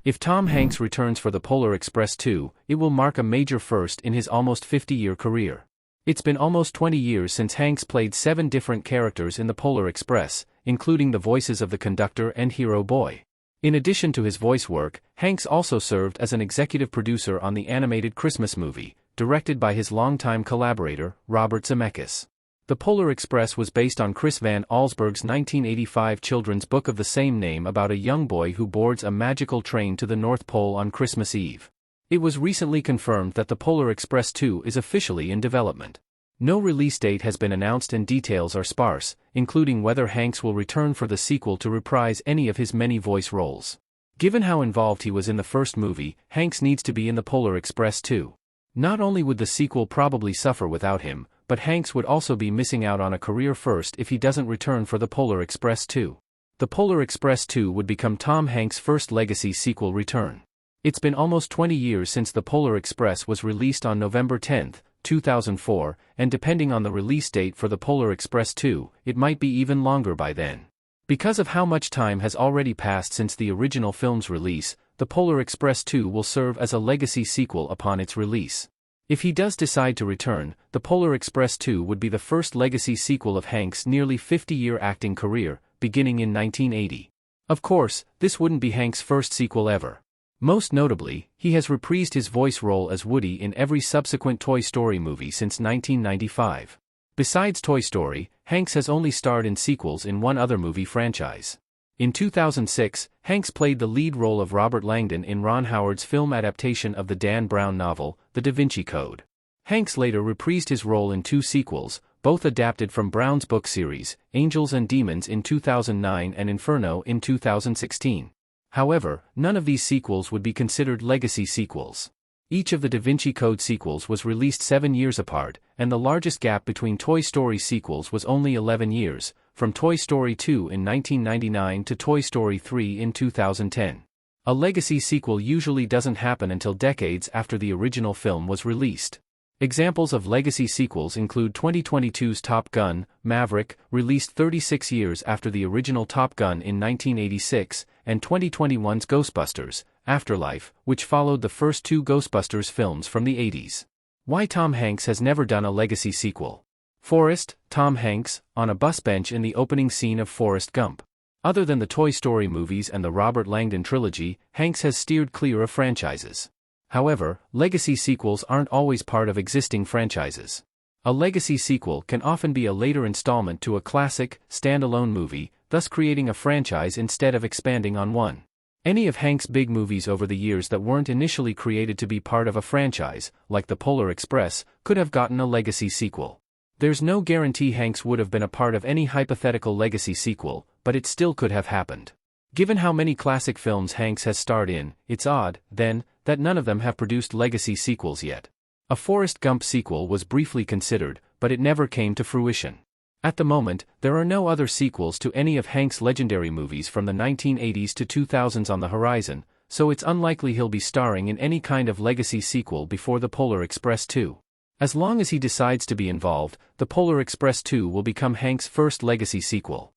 If Tom Hanks returns for the Polar Express 2, it will mark a major first in his almost 50-year career. It's been almost 20 years since Hanks played 7 different characters in the Polar Express, including the voices of the conductor and hero boy. In addition to his voice work, Hanks also served as an executive producer on the animated Christmas movie, directed by his longtime collaborator, Robert Zemeckis. The Polar Express was based on Chris Van Allsburg's 1985 children's book of the same name about a young boy who boards a magical train to the North Pole on Christmas Eve. It was recently confirmed that the Polar Express 2 is officially in development. No release date has been announced and details are sparse, including whether Hanks will return for the sequel to reprise any of his many voice roles. Given how involved he was in the first movie, Hanks needs to be in the Polar Express 2. Not only would the sequel probably suffer without him, but Hanks would also be missing out on a career first if he doesn't return for the Polar Express 2. The Polar Express 2 would become Tom Hanks' first legacy sequel return. It's been almost 20 years since the Polar Express was released on November 10, 2004, and depending on the release date for the Polar Express 2, it might be even longer by then. Because of how much time has already passed since the original film's release, the Polar Express 2 will serve as a legacy sequel upon its release. If he does decide to return, the Polar Express 2 would be the first legacy sequel of Hanks' nearly 50-year acting career, beginning in 1980. Of course, this wouldn't be Hanks' first sequel ever. Most notably, he has reprised his voice role as Woody in every subsequent Toy Story movie since 1995. Besides Toy Story, Hanks has only starred in sequels in one other movie franchise. In 2006, Hanks played the lead role of Robert Langdon in Ron Howard's film adaptation of the Dan Brown novel, The Da Vinci Code. Hanks later reprised his role in 2 sequels, both adapted from Brown's book series, Angels and Demons in 2009 and Inferno in 2016. However, none of these sequels would be considered legacy sequels. Each of the Da Vinci Code sequels was released 7 years apart, and the largest gap between Toy Story sequels was only 11 years, from Toy Story 2 in 1999 to Toy Story 3 in 2010. A legacy sequel usually doesn't happen until decades after the original film was released. Examples of legacy sequels include 2022's Top Gun: Maverick, released 36 years after the original Top Gun in 1986, and 2021's Ghostbusters: Afterlife, which followed the first 2 Ghostbusters films from the 80s. Why Tom Hanks has never done a legacy sequel. Forrest, Tom Hanks, on a bus bench in the opening scene of Forrest Gump. Other than the Toy Story movies and the Robert Langdon trilogy, Hanks has steered clear of franchises. However, legacy sequels aren't always part of existing franchises. A legacy sequel can often be a later installment to a classic, standalone movie, thus creating a franchise instead of expanding on one. Any of Hanks' big movies over the years that weren't initially created to be part of a franchise, like The Polar Express, could have gotten a legacy sequel. There's no guarantee Hanks would have been a part of any hypothetical legacy sequel, but it still could have happened. Given how many classic films Hanks has starred in, it's odd, then, that none of them have produced legacy sequels yet. A Forrest Gump sequel was briefly considered, but it never came to fruition. At the moment, there are no other sequels to any of Hanks' legendary movies from the 1980s to 2000s on the horizon, so it's unlikely he'll be starring in any kind of legacy sequel before the Polar Express 2. As long as he decides to be involved, the Polar Express 2 will become Hanks' first legacy sequel.